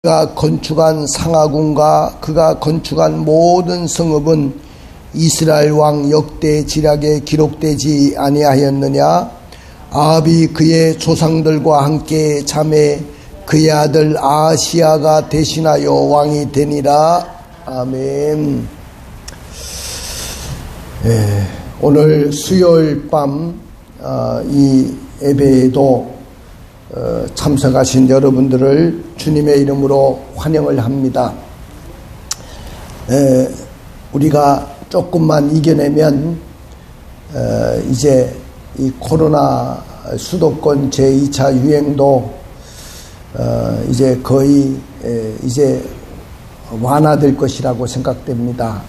그가 건축한 상하궁과 그가 건축한 모든 성읍은 이스라엘 왕 역대 지략에 기록되지 아니하였느냐? 아합이 그의 조상들과 함께 잠에 그의 아들 아하시야가 대신하여 왕이 되니라. 아멘. 오늘 수요일 밤 이 예배에도 참석하신 여러분들을 주님의 이름으로 환영을 합니다. 우리가 조금만 이겨내면 이제 이 코로나 수도권 제2차 유행도 이제 거의 이제 완화될 것이라고 생각됩니다.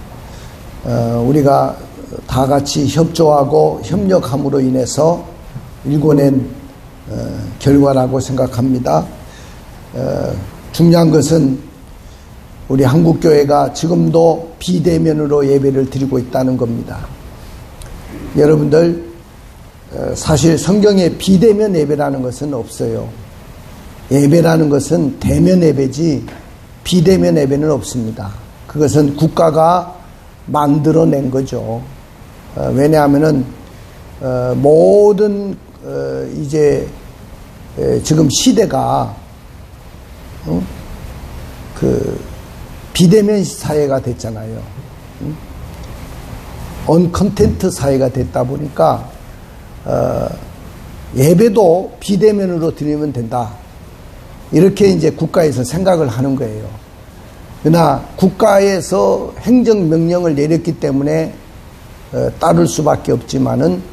우리가 다 같이 협조하고 협력함으로 인해서 일궈낸 결과라고 생각합니다. 중요한 것은 우리 한국교회가 지금도 비대면으로 예배를 드리고 있다는 겁니다. 여러분들, 사실 성경에 비대면 예배라는 것은 없어요. 예배라는 것은 대면 예배지 비대면 예배는 없습니다. 그것은 국가가 만들어낸 거죠. 왜냐하면은 모든 이제 지금 시대가 그 비대면 사회가 됐잖아요. 언컨텐트 사회가 됐다 보니까 예배도 비대면으로 드리면 된다. 이렇게 이제 국가에서 생각을 하는 거예요. 그러나 국가에서 행정명령을 내렸기 때문에 따를 수밖에 없지만은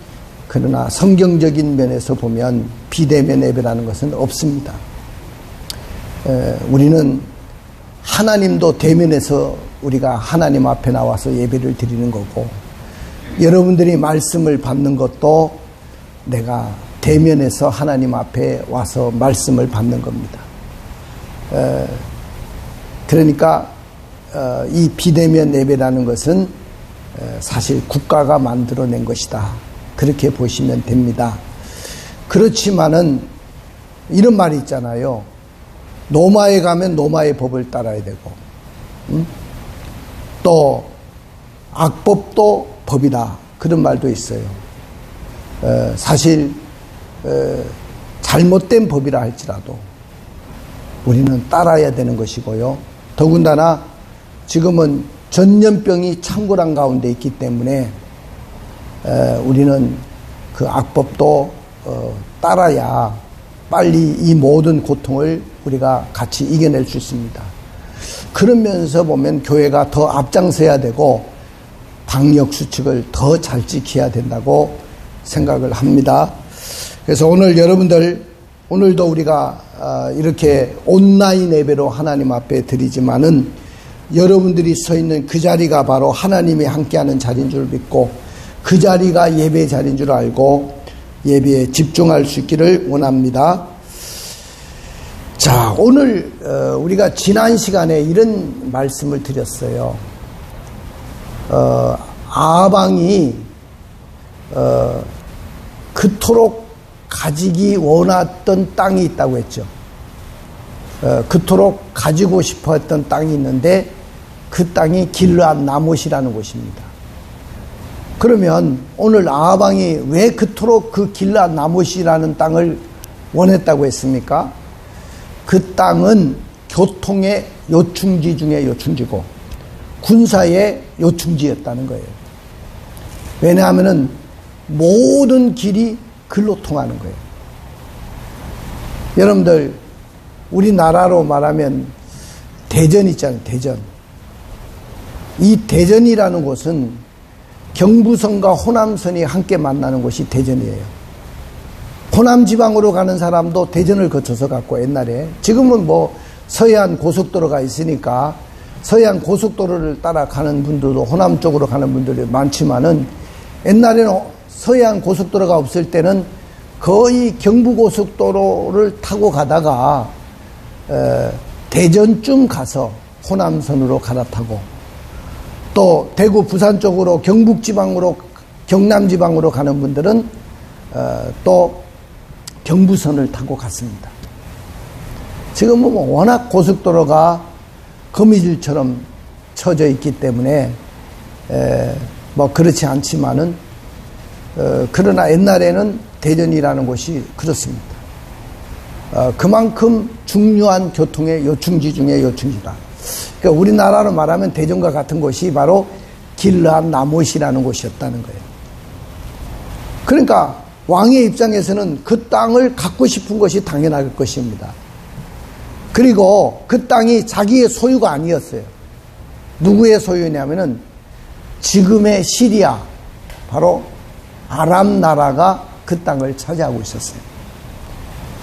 그러나 성경적인 면에서 보면 비대면 예배라는 것은 없습니다. 우리는 하나님도 대면에서 우리가 하나님 앞에 나와서 예배를 드리는 거고, 여러분들이 말씀을 받는 것도 내가 대면에서 하나님 앞에 와서 말씀을 받는 겁니다. 그러니까 이 비대면 예배라는 것은 사실 국가가 만들어낸 것이다. 그렇게 보시면 됩니다. 그렇지만은 이런 말이 있잖아요. 로마에 가면 로마의 법을 따라야 되고, 또 악법도 법이다. 그런 말도 있어요. 사실 잘못된 법이라 할지라도 우리는 따라야 되는 것이고요. 더군다나 지금은 전염병이 창궐한 가운데 있기 때문에 우리는 그 악법도 따라야 빨리 이 모든 고통을 우리가 같이 이겨낼 수 있습니다. 그런 면에서 보면 교회가 더 앞장서야 되고 방역 수칙을 더 잘 지켜야 된다고 생각을 합니다. 그래서 오늘 여러분들, 오늘도 우리가 이렇게 온라인 예배로 하나님 앞에 드리지만은 여러분들이 서 있는 그 자리가 바로 하나님이 함께하는 자리인 줄 믿고 그 자리가 예배의 자리인 줄 알고 예배에 집중할 수 있기를 원합니다. 자, 오늘 우리가 지난 시간에 이런 말씀을 드렸어요. 아방이 그토록 가지기 원했던 땅이 있다고 했죠. 그토록 가지고 싶어 했던 땅이 있는데 그 땅이 길르앗 나못이라는 곳입니다. 그러면 오늘 아방이 왜 그토록 그 길르앗 나못이라는 땅을 원했다고 했습니까? 그 땅은 교통의 요충지 중에 요충지고 군사의 요충지였다는 거예요. 왜냐하면은 모든 길이 글로 통하는 거예요. 여러분들, 우리나라로 말하면 대전 있잖아요. 대전. 이 대전이라는 곳은 경부선과 호남선이 함께 만나는 곳이 대전이에요. 호남 지방으로 가는 사람도 대전을 거쳐서 갔고, 옛날에. 지금은 뭐 서해안 고속도로가 있으니까 서해안 고속도로를 따라가는 분들도 호남 쪽으로 가는 분들이 많지만은 옛날에는 서해안 고속도로가 없을 때는 거의 경부고속도로를 타고 가다가 대전쯤 가서 호남선으로 갈아타고, 또 대구 부산 쪽으로 경북지방으로 경남지방으로 가는 분들은 또 경부선을 타고 갔습니다. 지금은 뭐 워낙 고속도로가 거미줄처럼 쳐져 있기 때문에 뭐 그렇지 않지만은 그러나 옛날에는 대전이라는 곳이 그렇습니다. 그만큼 중요한 교통의 요충지 중에 요충지다. 그러니까 우리나라로 말하면 대전과 같은 곳이 바로 길르한 나못이라는 곳이었다는 거예요. 그러니까 왕의 입장에서는 그 땅을 갖고 싶은 것이 당연할 것입니다. 그리고 그 땅이 자기의 소유가 아니었어요. 누구의 소유냐면은 지금의 시리아, 바로 아람 나라가 그 땅을 차지하고 있었어요.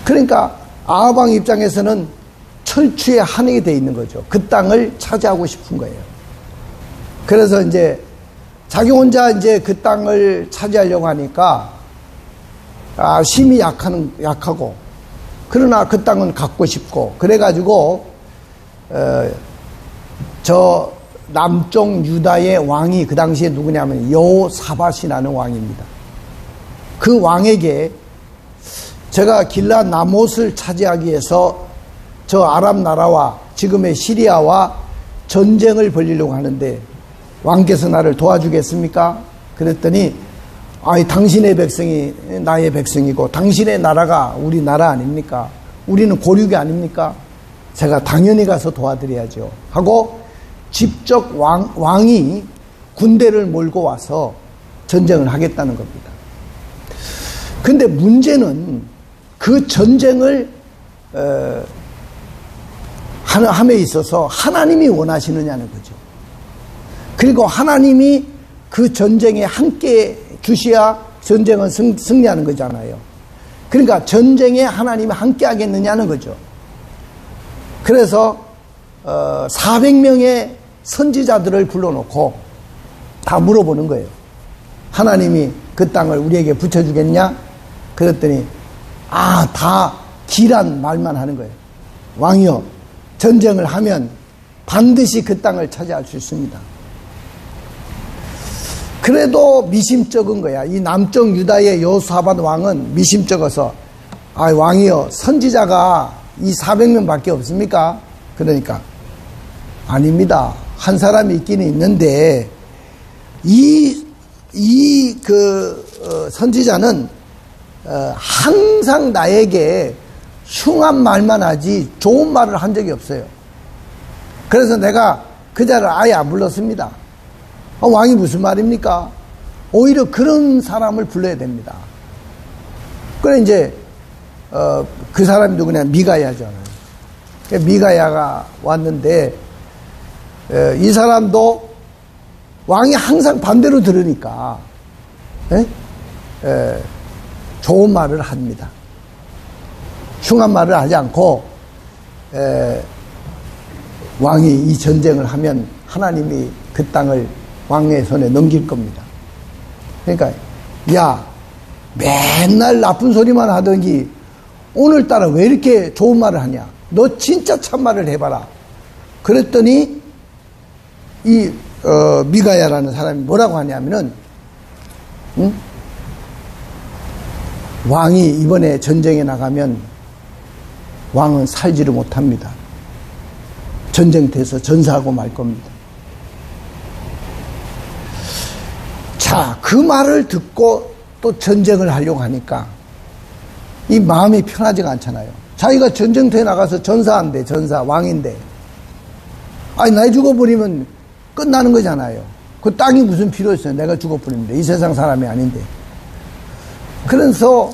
그러니까 아합 왕 입장에서는 철추에 한행이 되어 있는 거죠. 그 땅을 차지하고 싶은 거예요. 그래서 이제 자기 혼자 이제 그 땅을 차지하려고 하니까 힘이 약하고 그러나 그 땅은 갖고 싶고 그래가지고 저 남쪽 유다의 왕이 그 당시에 누구냐면 여호사밧이라는 왕입니다. 그 왕에게 제가 길르앗 나못을 차지하기 위해서 저 아람 나라와 지금의 시리아와 전쟁을 벌이려고 하는데 왕께서 나를 도와주겠습니까? 그랬더니 당신의 백성이 나의 백성이고 당신의 나라가 우리 나라 아닙니까? 우리는 고륙이 아닙니까? 제가 당연히 가서 도와드려야죠 하고 직접 왕이 군대를 몰고 와서 전쟁을 하겠다는 겁니다. 근데 문제는 그 전쟁을 함에 있어서 하나님이 원하시느냐는 거죠. 그리고 하나님이 그 전쟁에 함께 주셔야 전쟁은 승리하는 거잖아요. 그러니까 전쟁에 하나님이 함께 하겠느냐는 거죠. 그래서 400명의 선지자들을 불러놓고 다 물어보는 거예요. 하나님이 그 땅을 우리에게 붙여주겠냐? 그랬더니 다 기란 말만 하는 거예요. 왕이여, 전쟁을 하면 반드시 그 땅을 차지할 수 있습니다. 그래도 미심쩍은 거야. 이 남쪽 유다의 여호사밧 왕은 미심쩍어서 왕이여, 선지자가 이 400명 밖에 없습니까? 그러니까 아닙니다. 한 사람이 있기는 있는데 선지자는 항상 나에게 흉한 말만 하지 좋은 말을 한 적이 없어요. 그래서 내가 그 자를 아예 안 불렀습니다. 왕이 무슨 말입니까? 오히려 그런 사람을 불러야 됩니다. 그래 이제 그 사람이 누구냐? 미가야잖아요. 미가야가 왔는데 이 사람도 왕이 항상 반대로 들으니까 좋은 말을 합니다. 흉한 말을 하지 않고 왕이 이 전쟁을 하면 하나님이 그 땅을 왕의 손에 넘길 겁니다. 그러니까 야, 맨날 나쁜 소리만 하더니 오늘따라 왜 이렇게 좋은 말을 하냐? 너 진짜 참말을 해봐라. 그랬더니 이 미가야라는 사람이 뭐라고 하냐면은 왕이 이번에 전쟁에 나가면 왕은 살지를 못합니다. 전쟁터에서 전사하고 말 겁니다. 자, 그 말을 듣고 또 전쟁을 하려고 하니까 이 마음이 편하지가 않잖아요. 자기가 전쟁터에 나가서 전사한대, 왕인데. 나 죽어버리면 끝나는 거잖아요. 그 땅이 무슨 필요 있어요? 내가 죽어버리는데. 이 세상 사람이 아닌데. 그래서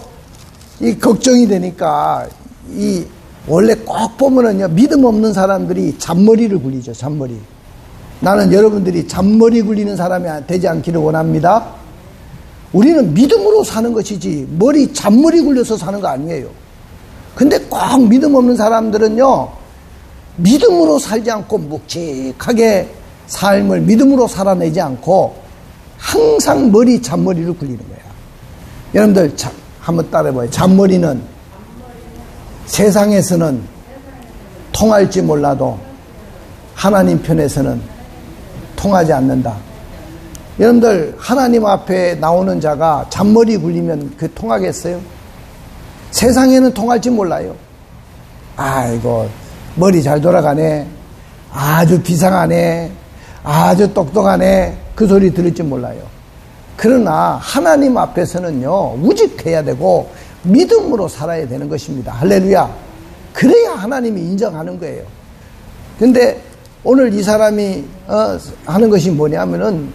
이 걱정이 되니까 원래 꼭 보면은요, 믿음 없는 사람들이 잔머리를 굴리죠, 잔머리. 나는 여러분들이 잔머리 굴리는 사람이 되지 않기를 원합니다. 우리는 믿음으로 사는 것이지, 잔머리 굴려서 사는 거 아니에요. 근데 꼭 믿음 없는 사람들은요, 믿음으로 살지 않고 묵직하게 삶을 믿음으로 살아내지 않고 항상 잔머리를 굴리는 거야. 여러분들 한번 따라해봐요. 잔머리는 세상에서는 통할지 몰라도 하나님 편에서는 통하지 않는다. 여러분들 하나님 앞에 나오는 자가 잔머리 굴리면 통하겠어요? 세상에는 통할지 몰라요. 아이고, 머리 잘 돌아가네. 아주 비상하네. 아주 똑똑하네. 그 소리 들을지 몰라요. 그러나 하나님 앞에서는요, 우직해야 되고 믿음으로 살아야 되는 것입니다. 할렐루야. 그래야 하나님이 인정하는 거예요. 근데 오늘 이 사람이 하는 것이 뭐냐면은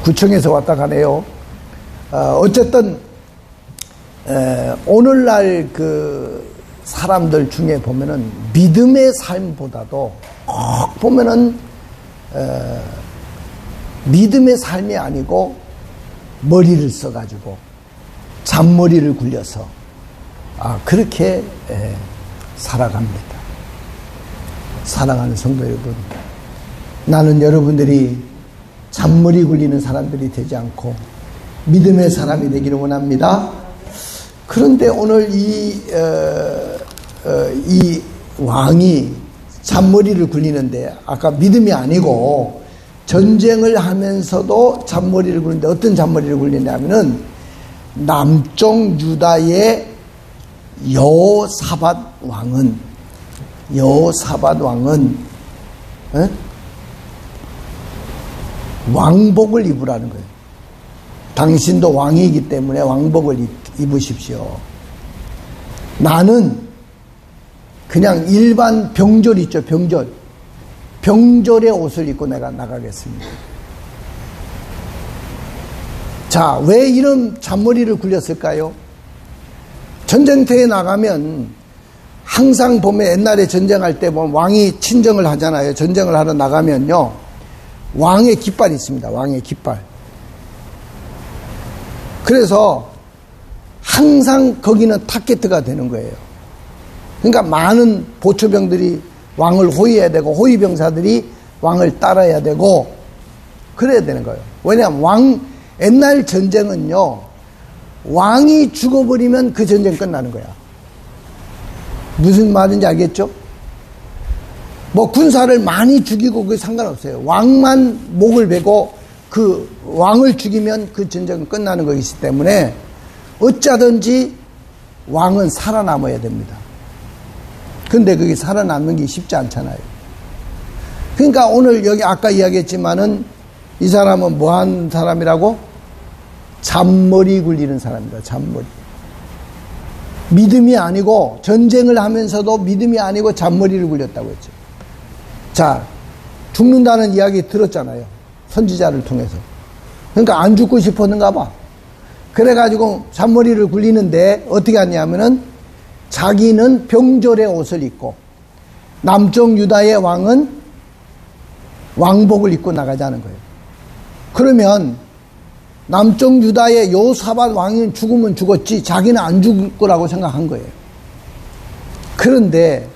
구청에서 왔다 가네요. 어쨌든 오늘날 그 사람들 중에 보면은 믿음의 삶보다도 꼭 보면은 믿음의 삶이 아니고 머리를 써가지고 잔머리를 굴려서 그렇게 살아갑니다. 사랑하는 성도 여러분, 나는 여러분들이 잔머리 굴리는 사람들이 되지 않고 믿음의 사람이 되기를 원합니다. 그런데 오늘 이 왕이 잔머리를 굴리는데 아까 믿음이 아니고 전쟁을 하면서도 잔머리를 굴리는데 어떤 잔머리를 굴리냐면은 남쪽 유다의 여호사밧 왕은 왕복을 입으라는 거예요. 당신도 왕이기 때문에 왕복을 입으십시오. 나는 그냥 일반 병졸 있죠, 병졸. 병졸의 옷을 입고 내가 나가겠습니다. 자, 왜 이런 잔머리를 굴렸을까요? 전쟁터에 나가면 항상 보면 옛날에 전쟁할 때 보면 왕이 친정을 하잖아요. 전쟁을 하러 나가면요, 왕의 깃발이 있습니다. 왕의 깃발. 그래서 항상 거기는 타겟트가 되는 거예요. 그러니까 많은 보초병들이 왕을 호위해야 되고 호위병사들이 왕을 따라야 되고 그래야 되는 거예요. 왜냐하면 옛날 전쟁은요, 왕이 죽어버리면 그 전쟁 끝나는 거야. 무슨 말인지 알겠죠? 뭐 군사를 많이 죽이고 그게 상관없어요. 왕만 목을 베고 그 왕을 죽이면 그 전쟁은 끝나는 것이기 때문에 어쩌든지 왕은 살아남아야 됩니다. 근데 그게 살아남는 게 쉽지 않잖아요. 그러니까 오늘 여기 아까 이야기했지만은 이 사람은 뭐한 사람이라고? 잔머리 굴리는 사람입니다. 잔머리. 믿음이 아니고 전쟁을 하면서도 믿음이 아니고 잔머리를 굴렸다고 했죠. 자, 죽는다는 이야기 들었잖아요. 선지자를 통해서. 그러니까 안 죽고 싶었는가 봐. 그래가지고 잔머리를 굴리는데 어떻게 하냐면은 자기는 병졸의 옷을 입고 남쪽 유다의 왕은 왕복을 입고 나가자는 거예요. 그러면 남쪽 유다의 여호사밧 왕이 죽으면 죽었지 자기는 안 죽을 거라고 생각한 거예요. 그런데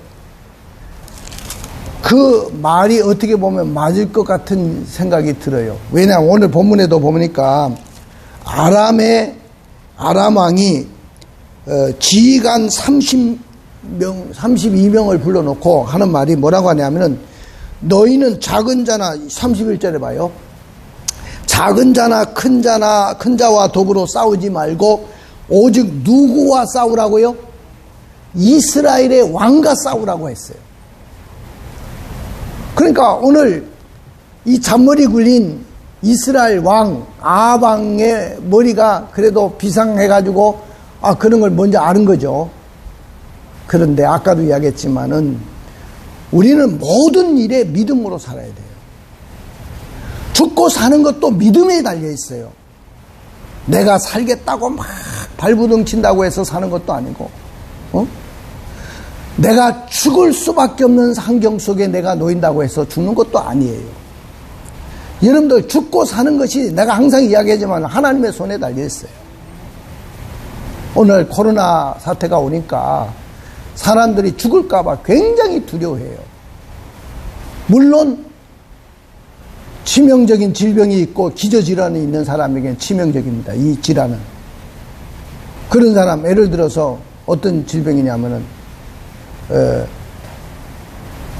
그 말이 어떻게 보면 맞을 것 같은 생각이 들어요. 왜냐하면 오늘 본문에도 보니까 아람 왕이 지휘관 32명을 불러놓고 하는 말이 뭐라고 하냐면은 너희는 작은 자나 31절에 봐요. 작은 자나 큰 자와 더불어 싸우지 말고 오직 누구와 싸우라고요? 이스라엘의 왕과 싸우라고 했어요. 그러니까 오늘 이 잔머리 굴린 이스라엘 왕 아합 왕의 머리가 그래도 비상해가지고 그런 걸 먼저 아는 거죠. 그런데 아까도 이야기했지만은 우리는 모든 일에 믿음으로 살아야 돼요. 죽고 사는 것도 믿음에 달려 있어요. 내가 살겠다고 막 발부둥 친다고 해서 사는 것도 아니고, 내가 죽을 수밖에 없는 환경 속에 내가 놓인다고 해서 죽는 것도 아니에요. 여러분들 죽고 사는 것이 내가 항상 이야기하지만 하나님의 손에 달려 있어요. 오늘 코로나 사태가 오니까 사람들이 죽을까봐 굉장히 두려워해요. 물론 치명적인 질병이 있고 기저질환이 있는 사람에게는 치명적입니다. 이 질환은. 그런 사람, 예를 들어서 어떤 질병이냐면은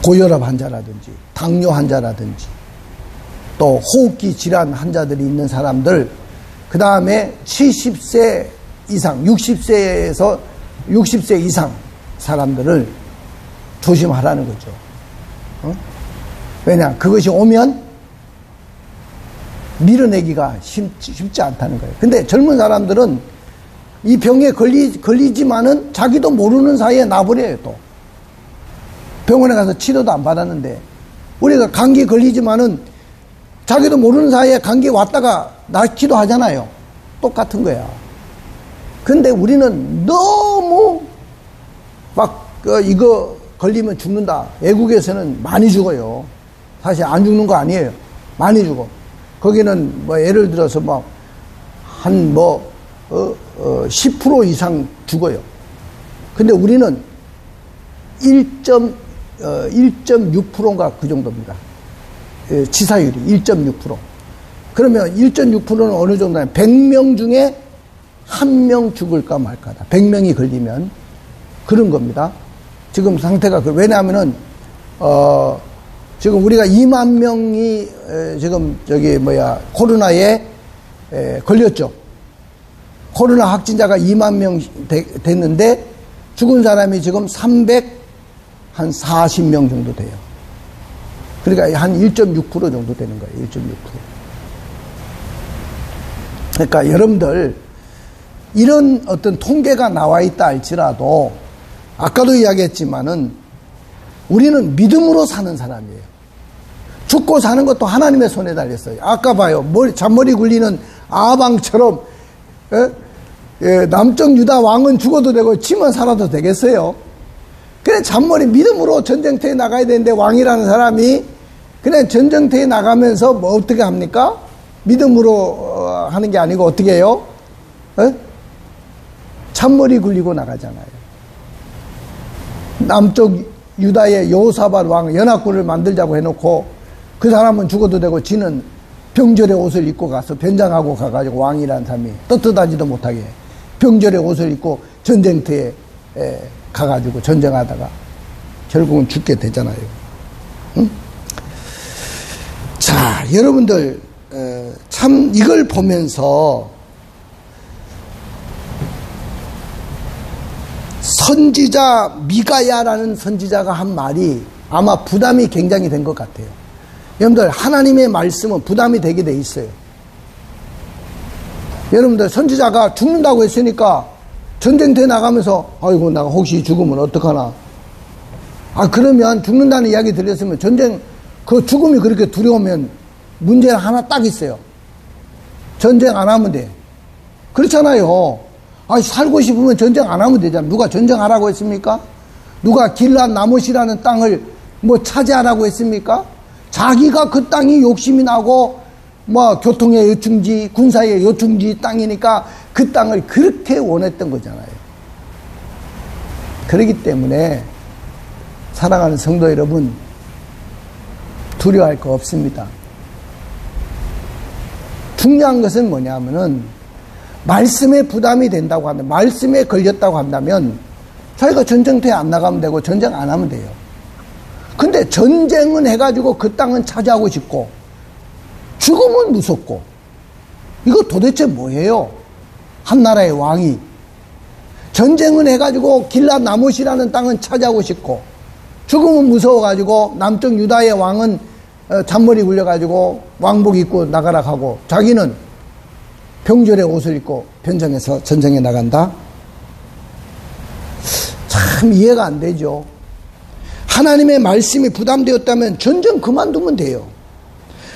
고혈압 환자라든지 당뇨 환자라든지 또 호흡기 질환 환자들이 있는 사람들, 그 다음에 70세 이상, 60세에서 60세 이상 사람들을 조심하라는 거죠. 왜냐? 그것이 오면 밀어내기가 쉽지 않다는 거예요. 근데 젊은 사람들은 이 병에 걸리지만은 자기도 모르는 사이에 나버려요, 또. 병원에 가서 치료도 안 받았는데, 우리가 감기 걸리지만은 자기도 모르는 사이에 감기 왔다가 낫기도 하잖아요. 똑같은 거야. 근데 우리는 너무 이거 걸리면 죽는다. 외국에서는 많이 죽어요. 사실 안 죽는 거 아니에요. 많이 죽어. 거기는 예를 들어서 10% 이상 죽어요. 근데 우리는 1.6%인가 그 정도입니다. 치사율이 1.6%. 그러면 1.6%는 어느 정도냐? 100명 중에 1명 죽을까 말까다. 100명이 걸리면 그런 겁니다. 지금 상태가 왜냐하면은 지금 우리가 2만 명이 지금 코로나에 걸렸죠. 코로나 확진자가 2만 명 됐는데 죽은 사람이 지금 340명 정도 돼요. 그러니까 한 1.6% 정도 되는 거예요. 1.6%. 그러니까 여러분들 이런 어떤 통계가 나와 있다 할지라도 아까도 이야기했지만은 우리는 믿음으로 사는 사람이에요. 죽고 사는 것도 하나님의 손에 달렸어요. 아까 봐요. 잔머리 굴리는 아방처럼 남쪽 유다 왕은 죽어도 되고 치면 살아도 되겠어요. 그래 잔머리 믿음으로 전쟁터에 나가야 되는데 왕이라는 사람이 그냥 전쟁터에 나가면서 어떻게 합니까? 믿음으로 하는 게 아니고 어떻게 해요? 잔머리 굴리고 나가잖아요. 남쪽 유다의 여호사밧 왕 연합군을 만들자고 해놓고 그 사람은 죽어도 되고 지는 병절의 옷을 입고 가서 변장하고 가가지고 왕이라는 사람이 떳떳하지도 못하게 병절의 옷을 입고 전쟁터에 가가지고 전쟁하다가 결국은 죽게 되잖아요. 응? 자, 여러분들 참 이걸 보면서 선지자 미가야라는 선지자가 한 말이 아마 부담이 굉장히 된 것 같아요. 여러분들 하나님의 말씀은 부담이 되게 돼 있어요. 여러분들 선지자가 죽는다고 했으니까 전쟁터에 나가면서 아이고 내가 혹시 죽으면 어떡하나. 그러면 죽는다는 이야기 들렸으면 그 죽음이 그렇게 두려우면 문제는 하나 딱 있어요. 전쟁 안 하면 돼. 그렇잖아요. 살고 싶으면 전쟁 안 하면 되잖아. 누가 전쟁하라고 했습니까? 누가 길랏 나못이라는 땅을 차지하라고 했습니까? 자기가 그 땅이 욕심이 나고 교통의 요충지, 군사의 요충지 땅이니까 그 땅을 그렇게 원했던 거잖아요. 그렇기 때문에 사랑하는 성도 여러분, 두려워할 거 없습니다. 중요한 것은 뭐냐면은 말씀에 부담이 된다고 한다면, 말씀에 걸렸다고 한다면 저희가 전쟁터에 안 나가면 되고 전쟁 안 하면 돼요. 근데 전쟁은 해가지고 그 땅은 차지하고 싶고 죽음은 무섭고 이거 도대체 뭐예요? 한 나라의 왕이 전쟁은 해가지고 길랏 나못이라는 땅은 차지하고 싶고 죽음은 무서워가지고 남쪽 유다의 왕은 잔머리 굴려가지고 왕복 입고 나가라 하고 자기는 병절의 옷을 입고 변장해서 전쟁에 나간다? 참 이해가 안 되죠. 하나님의 말씀이 부담되었다면 전쟁 그만두면 돼요.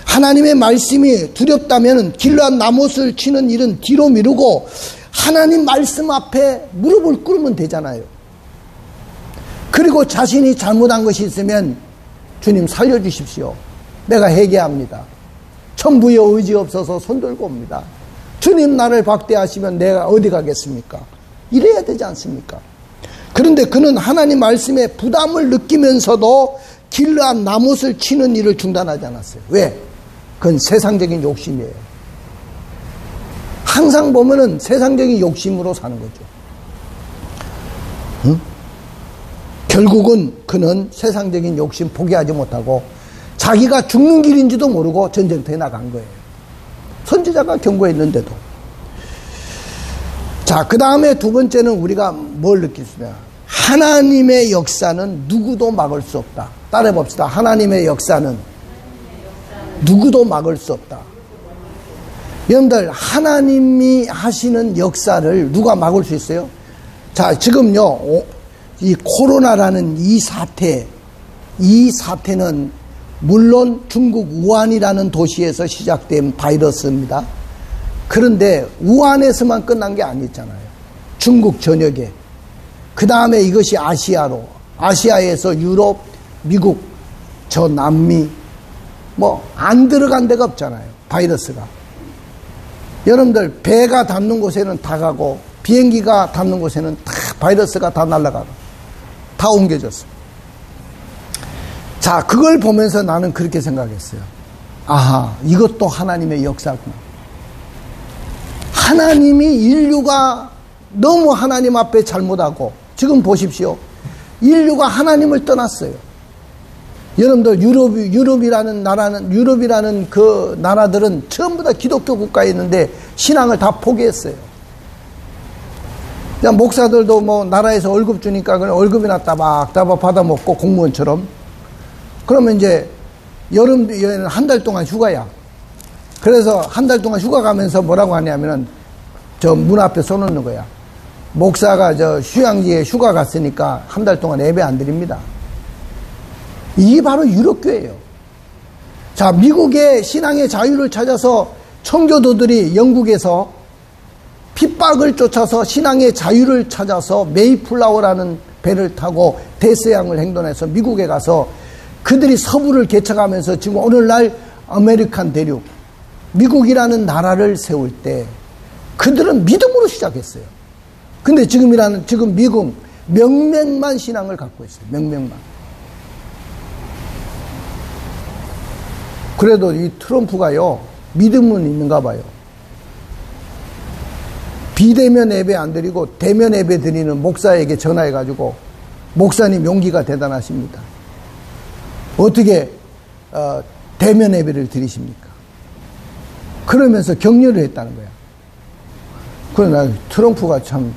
하나님의 말씀이 두렵다면 길랏 나못을 치는 일은 뒤로 미루고 하나님 말씀 앞에 무릎을 꿇으면 되잖아요. 그리고 자신이 잘못한 것이 있으면 주님 살려주십시오. 내가 회개합니다. 천부의 의지 없어서 손들고 옵니다. 주님 나를 박대하시면 내가 어디 가겠습니까? 이래야 되지 않습니까? 그런데 그는 하나님 말씀에 부담을 느끼면서도 길랏 나못을 치는 일을 중단하지 않았어요. 왜? 그건 세상적인 욕심이에요. 항상 보면은 세상적인 욕심으로 사는 거죠. 응? 결국은 그는 세상적인 욕심 포기하지 못하고 자기가 죽는 길인지도 모르고 전쟁터에 나간 거예요. 선지자가 경고했는데도. 자, 그 다음에 두 번째는 우리가 뭘 느낄 수 있냐. 하나님의 역사는 누구도 막을 수 없다. 따라해 봅시다. 하나님의 역사는 누구도 막을 수 없다. 여러분들, 하나님이 하시는 역사를 누가 막을 수 있어요? 자, 지금요, 이 코로나라는 이 사태는 물론 중국 우한이라는 도시에서 시작된 바이러스입니다. 그런데 우한에서만 끝난 게 아니잖아요. 중국 전역에. 그 다음에 이것이 아시아에서 유럽, 미국, 저 남미, 안 들어간 데가 없잖아요. 바이러스가. 여러분들, 배가 닿는 곳에는 다 가고, 비행기가 닿는 곳에는 다 바이러스가 다 날아가고, 다 옮겨졌어요. 자, 그걸 보면서 나는 그렇게 생각했어요. 아하, 이것도 하나님의 역사구나. 하나님이 인류가 너무 하나님 앞에 잘못하고, 지금 보십시오. 인류가 하나님을 떠났어요. 여러분들, 유럽이라는 그 나라들은 전부 다 기독교 국가에 있는데 신앙을 다 포기했어요. 그냥 목사들도 나라에서 월급 주니까 그냥 월급이나 따박따박 받아먹고 공무원처럼. 그러면 이제 여름에는 한 달 동안 휴가야. 그래서 한 달 동안 휴가 가면서 뭐라고 하냐면은 저 문 앞에 써놓는 거야. 목사가 저 휴양지에 휴가 갔으니까 한 달 동안 예배 안 드립니다. 이게 바로 유럽교예요. 자, 미국의 신앙의 자유를 찾아서 청교도들이 영국에서 핍박을 쫓아서 신앙의 자유를 찾아서 메이플라워라는 배를 타고 대서양을 횡단해서 미국에 가서 그들이 서부를 개척하면서 지금 오늘날 아메리칸 대륙, 미국이라는 나라를 세울 때 그들은 믿음으로 시작했어요. 근데 지금 미국 명맥만 신앙을 갖고 있어요. 명맥만. 그래도 이 트럼프가요, 믿음은 있는가 봐요. 비대면 예배 안 드리고 대면 예배 드리는 목사에게 전화해가지고, 목사님 용기가 대단하십니다. 어떻게 대면 예배를 드리십니까? 그러면서 격려를 했다는 거야. 그러나 트럼프가 참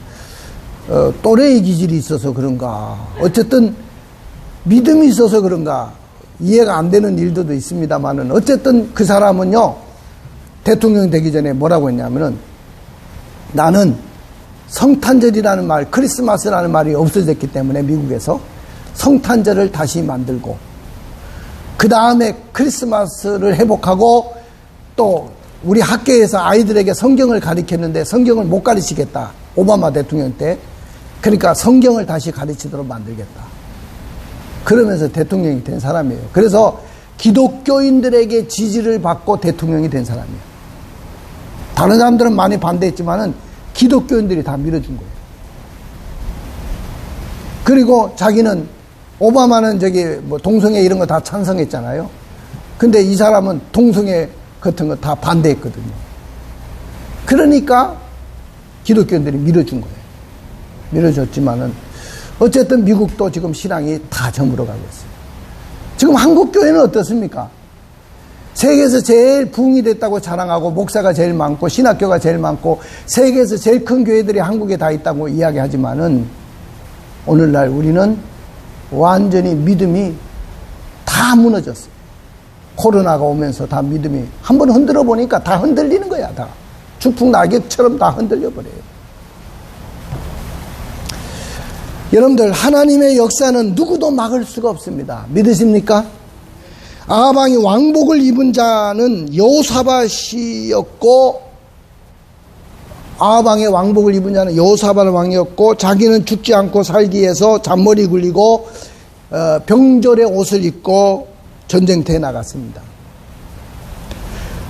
또래의 기질이 있어서 그런가, 어쨌든 믿음이 있어서 그런가 이해가 안 되는 일들도 있습니다만은, 어쨌든 그 사람은요, 대통령 되기 전에 뭐라고 했냐면은, 나는 성탄절이라는 말, 크리스마스라는 말이 없어졌기 때문에 미국에서 성탄절을 다시 만들고, 그 다음에 크리스마스를 회복하고, 또 우리 학교에서 아이들에게 성경을 가르쳤는데 성경을 못 가르치겠다. 오바마 대통령 때. 그러니까 성경을 다시 가르치도록 만들겠다. 그러면서 대통령이 된 사람이에요. 그래서 기독교인들에게 지지를 받고 대통령이 된 사람이에요. 다른 사람들은 많이 반대했지만은 기독교인들이 다 밀어준 거예요. 그리고 자기는, 오바마는 동성애 이런 거 다 찬성했잖아요. 근데 이 사람은 동성애 같은 거 다 반대했거든요. 그러니까 기독교인들이 밀어준 거예요. 밀어줬지만은 어쨌든 미국도 지금 신앙이 다 저물어 가고 있어요. 지금 한국 교회는 어떻습니까? 세계에서 제일 부흥이 됐다고 자랑하고, 목사가 제일 많고, 신학교가 제일 많고, 세계에서 제일 큰 교회들이 한국에 다 있다고 이야기하지만은, 오늘날 우리는 완전히 믿음이 다 무너졌어요. 코로나가 오면서 다 믿음이 한번 흔들어 보니까 다 흔들리는 거야. 다 주풍 낙엽처럼 다 흔들려 버려요. 여러분들, 하나님의 역사는 누구도 막을 수가 없습니다. 믿으십니까? 아하방이 왕복을 입은 자는 여호사밧이었고, 아하방의 왕복을 입은 자는 여호사밧 왕이었고, 자기는 죽지 않고 살기 위해서 잔머리 굴리고 병졸의 옷을 입고 전쟁터에 나갔습니다.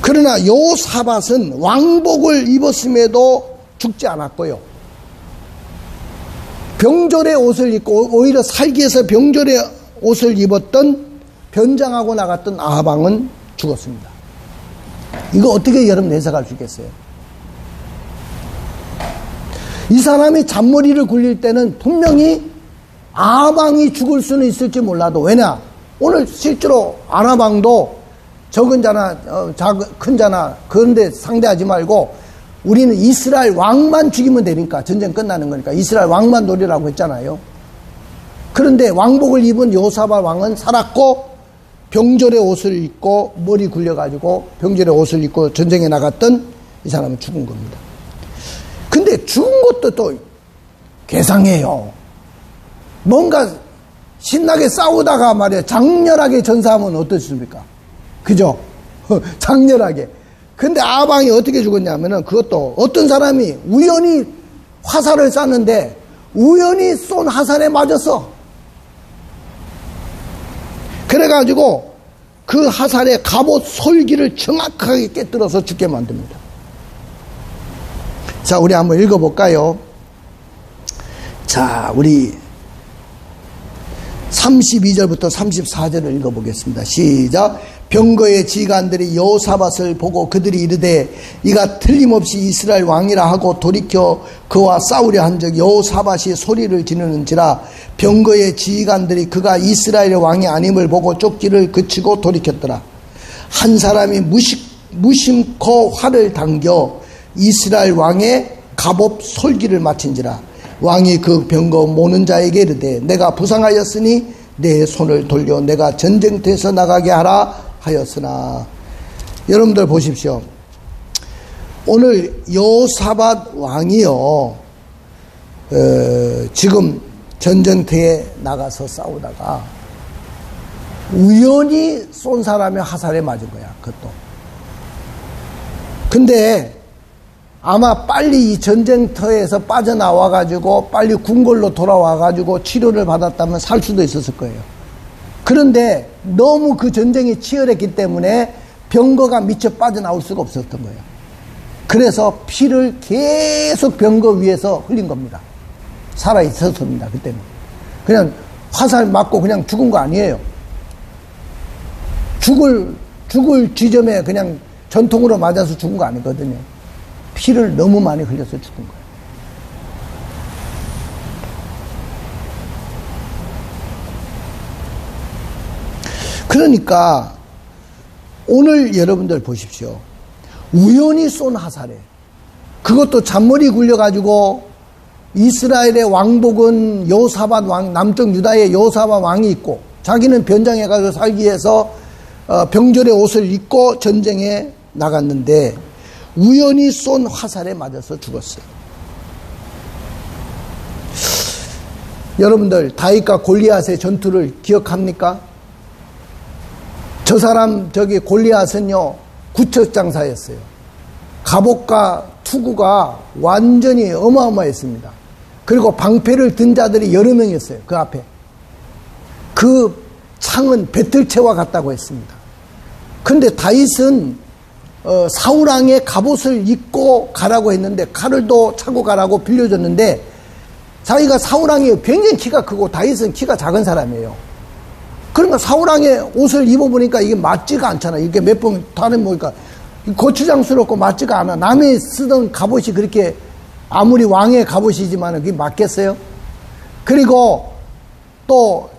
그러나 여호사밧은 왕복을 입었음에도 죽지 않았고요, 병졸의 옷을 입고 오히려 살기 위해서 병졸의 옷을 입었던, 변장하고 나갔던 아하방은 죽었습니다. 이거 어떻게 여러분 해석할 수 있겠어요? 이 사람이 잔머리를 굴릴 때는 분명히 아하방이 죽을 수는 있을지 몰라도, 왜냐, 오늘 실제로 아하방도 적은 자나 큰 자나 그런데 상대하지 말고 우리는 이스라엘 왕만 죽이면 되니까 전쟁 끝나는 거니까 이스라엘 왕만 노리라고 했잖아요. 그런데 왕복을 입은 여호사밧 왕은 살았고 병절의 옷을 입고 머리 굴려가지고 병절의 옷을 입고 전쟁에 나갔던 이 사람은 죽은 겁니다. 근데 죽은 것도 또 괴상해요. 뭔가 신나게 싸우다가 말이야 장렬하게 전사하면 어떻습니까? 그죠? 장렬하게. 근데 아방이 어떻게 죽었냐면은 그것도 어떤 사람이 우연히 화살을 쐈는데 우연히 쏜 화살에 맞았어. 그래가지고 그 화살의 갑옷 솔기를 정확하게 깨뜨려서 죽게 만듭니다. 자, 우리 한번 읽어볼까요? 자, 우리 32절부터 34절을 읽어보겠습니다. 시작. 병거의 지휘관들이 여호사밧을 보고 그들이 이르되 이가 틀림없이 이스라엘 왕이라 하고 돌이켜 그와 싸우려 한즉 여호사밧이 소리를 지르는지라. 병거의 지휘관들이 그가 이스라엘의 왕이 아님을 보고 쫓기를 그치고 돌이켰더라. 한 사람이 무심코 활을 당겨 이스라엘 왕의 갑옷 솔기를 맞힌지라. 왕이 그 병거 모는 자에게 이르되 내가 부상하였으니 내 손을 돌려 내가 전쟁터에서 나가게 하라 하였으나. 여러분들 보십시오. 오늘 여호사밧 왕이요 지금 전쟁터에 나가서 싸우다가 우연히 쏜 사람의 화살에 맞은 거야. 그것도. 근데 아마 빨리 이 전쟁터에서 빠져나와가지고 빨리 궁궐로 돌아와가지고 치료를 받았다면 살 수도 있었을 거예요. 그런데 너무 그 전쟁이 치열했기 때문에 병거가 미처 빠져나올 수가 없었던 거예요. 그래서 피를 계속 병거 위에서 흘린 겁니다. 살아있었습니다. 그때는. 그냥 화살 맞고 그냥 죽은 거 아니에요. 죽을 지점에 그냥 전통으로 맞아서 죽은 거 아니거든요. 피를 너무 많이 흘려서 죽은 거예요. 그러니까 오늘 여러분들 보십시오. 우연히 쏜 화살에 그것도 잔머리 굴려가지고 이스라엘의 왕복은 여호사밧 왕, 남쪽 유다의 여호사밧 왕이 있고 자기는 변장해 가서 살기 위해서 병절의 옷을 입고 전쟁에 나갔는데 우연히 쏜 화살에 맞아서 죽었어요. 여러분들 다윗과 골리앗의 전투를 기억합니까? 저 사람 저기 골리앗은요 구척장사였어요. 갑옷과 투구가 완전히 어마어마했습니다. 그리고 방패를 든 자들이 여러 명이었어요. 그 앞에. 그 창은 배틀채와 같다고 했습니다. 그런데 다윗은 사울왕의 갑옷을 입고 가라고 했는데 칼을 또 차고 가라고 빌려줬는데 자기가 사울왕이 굉장히 키가 크고 다윗은 키가 작은 사람이에요. 그러니까 사울왕의 옷을 입어보니까 이게 맞지가 않잖아. 이게 몇 번 다른 보니까 고추장스럽고 맞지가 않아. 남이 쓰던 갑옷이 그렇게 아무리 왕의 갑옷이지만 그게 맞겠어요? 그리고 또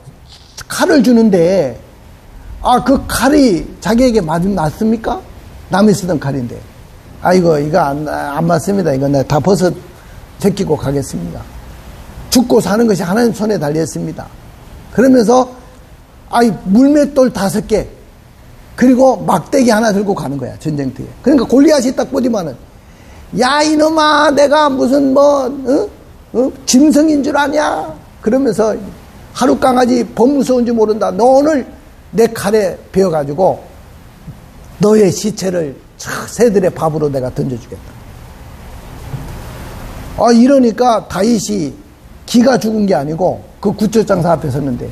칼을 주는데 그 칼이 자기에게 맞습니까? 남이 쓰던 칼인데 이거 안 맞습니다. 이거 내가 다 벗어 제끼고 가겠습니다. 죽고 사는 것이 하나님 손에 달려있습니다. 그러면서 물맷돌 5개 그리고 막대기 하나 들고 가는 거야. 전쟁터에. 그러니까 골리앗이 딱 보지만은 야 이놈아 내가 무슨 짐승인 줄 아냐 그러면서 하루 강아지 범무서운지 모른다. 너 오늘 내 칼에 베어가지고 너의 시체를 새들의 밥으로 내가 던져주겠다. 이러니까 다윗이 기가 죽은 게 아니고 그 구척장사 앞에 섰는데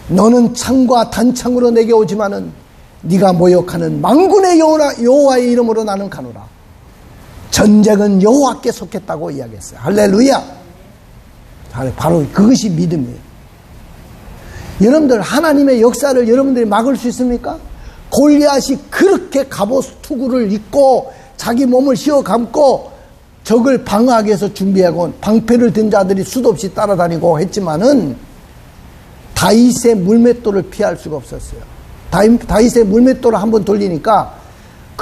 너는 창과 단창으로 내게 오지만은 네가 모욕하는 만군의 여호와의 이름으로 나는 가노라. 전쟁은 여호와께 속했다고 이야기했어요. 할렐루야. 바로 그것이 믿음이에요. 여러분들 하나님의 역사를 여러분들이 막을 수 있습니까? 골리앗이 그렇게 갑옷 투구를 입고 자기 몸을 휘어 감고 적을 방어하기 위해서 준비하고 방패를 든 자들이 수도 없이 따라다니고 했지만은 다윗의 물맷돌을 피할 수가 없었어요. 다윗의 물맷돌을 한번 돌리니까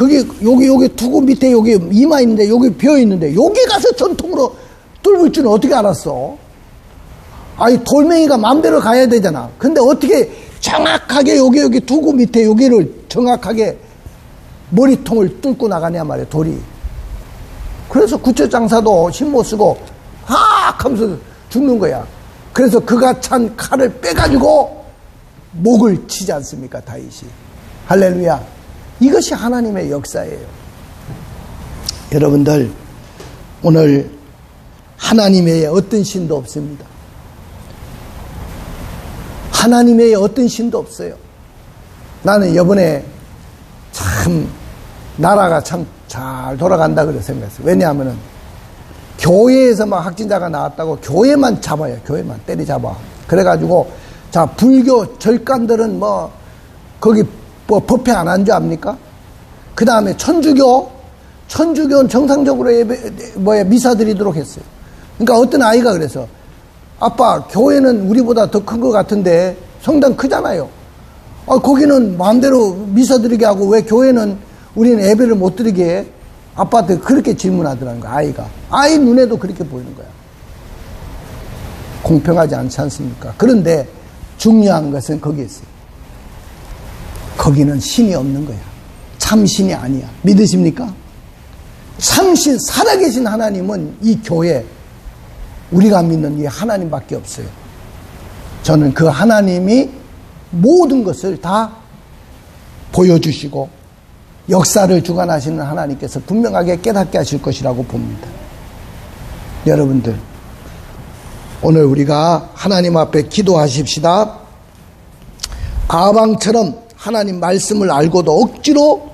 여기 두고 밑에 여기 이마 있는데 여기 비어 있는데 여기 가서 전통으로 뚫을 줄은 어떻게 알았어? 아니, 돌멩이가 마음대로 가야 되잖아. 근데 어떻게 정확하게 여기 두고 밑에 여기를 정확하게 머리통을 뚫고 나가냐 말이야, 돌이. 그래서 구처장사도 힘 못 쓰고 하악 하면서 죽는 거야. 그래서 그가 찬 칼을 빼가지고 목을 치지 않습니까, 다윗이. 할렐루야. 이것이 하나님의 역사예요. 여러분들, 오늘 하나님 외에 어떤 신도 없습니다. 하나님 외에 어떤 신도 없어요. 나는 이번에 참 나라가 참 잘 돌아간다 그래 생각했어요. 왜냐하면은 교회에서 막 확진자가 나왔다고 교회만 잡아요. 교회만 때리잡아. 그래가지고 자, 불교 절간들은 뭐 거기 뭐 법회 안 한 줄 압니까? 그 다음에 천주교는 정상적으로 미사 드리도록 했어요. 그러니까 어떤 아이가 그래서 아빠, 교회는 우리보다 더 큰 것 같은데 성당 크잖아요. 거기는 마음대로 미사 드리게 하고 왜 교회는 우리는 예배를 못 드리게 해? 아빠한테 그렇게 질문하더라는 거야, 아이가. 아이 눈에도 그렇게 보이는 거야. 공평하지 않지 않습니까? 그런데 중요한 것은 거기에 있어요. 거기는 신이 없는 거야. 참신이 아니야. 믿으십니까? 참신, 살아계신 하나님은 이 교회, 우리가 믿는 이 하나님밖에 없어요. 저는 그 하나님이 모든 것을 다 보여주시고 역사를 주관하시는 하나님께서 분명하게 깨닫게 하실 것이라고 봅니다. 여러분들, 오늘 우리가 하나님 앞에 기도하십시다. 아방처럼 하나님 말씀을 알고도 억지로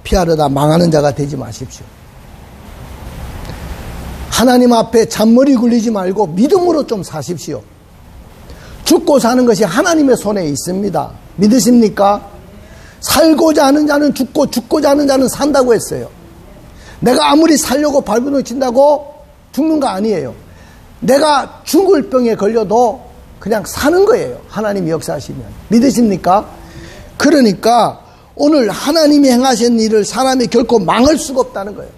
피하려다 망하는 자가 되지 마십시오. 하나님 앞에 잔머리 굴리지 말고 믿음으로 좀 사십시오. 죽고 사는 것이 하나님의 손에 있습니다. 믿으십니까? 살고자 하는 자는 죽고 죽고자 하는 자는 산다고 했어요. 내가 아무리 살려고 발버둥 친다고 죽는 거 아니에요. 내가 죽을 병에 걸려도 그냥 사는 거예요. 하나님이 역사하시면. 믿으십니까? 그러니까 오늘 하나님이 행하신 일을 사람이 결코 망할 수가 없다는 거예요.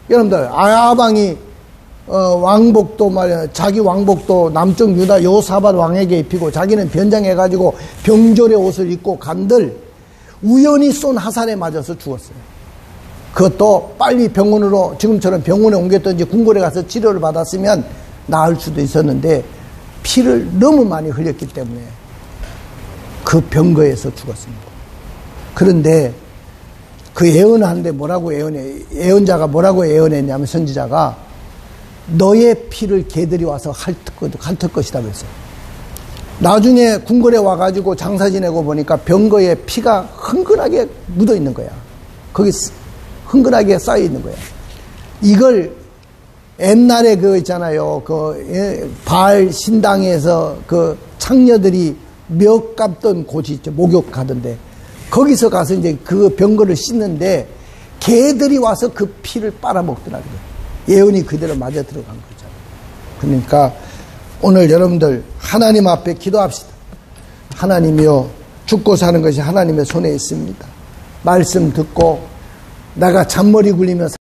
여러분들, 아방이 왕복도 말이야, 자기 왕복도 남쪽 유다 여호사밧 왕에게 입히고 자기는 변장해가지고 병졸의 옷을 입고 간들 우연히 쏜 화살에 맞아서 죽었어요. 그것도 빨리 병원으로, 지금처럼 병원에 옮겼든지 궁궐에 가서 치료를 받았으면 나을 수도 있었는데 피를 너무 많이 흘렸기 때문에 그 병거에서 죽었습니다. 그런데 그 예언하는데 뭐라고 예언자가 뭐라고 예언했냐면, 선지자가 너의 피를 개들이 와서 핥을 것이다 그랬어요. 나중에 궁궐에 와가지고 장사 지내고 보니까 병거에 피가 흥건하게 묻어 있는 거야. 거기 흥건하게 쌓여 있는 거야. 이걸 옛날에 그 있잖아요. 바알 신당에서 그 창녀들이 몇 갚던 곳이 있죠. 목욕 가던데. 거기서 가서 이제 그 병거를 씻는데 개들이 와서 그 피를 빨아먹더라고요. 예언이 그대로 맞아 들어간 거죠. 그러니까 오늘 여러분들 하나님 앞에 기도합시다. 하나님이요, 죽고 사는 것이 하나님의 손에 있습니다. 말씀 듣고 내가 잔머리 굴리면서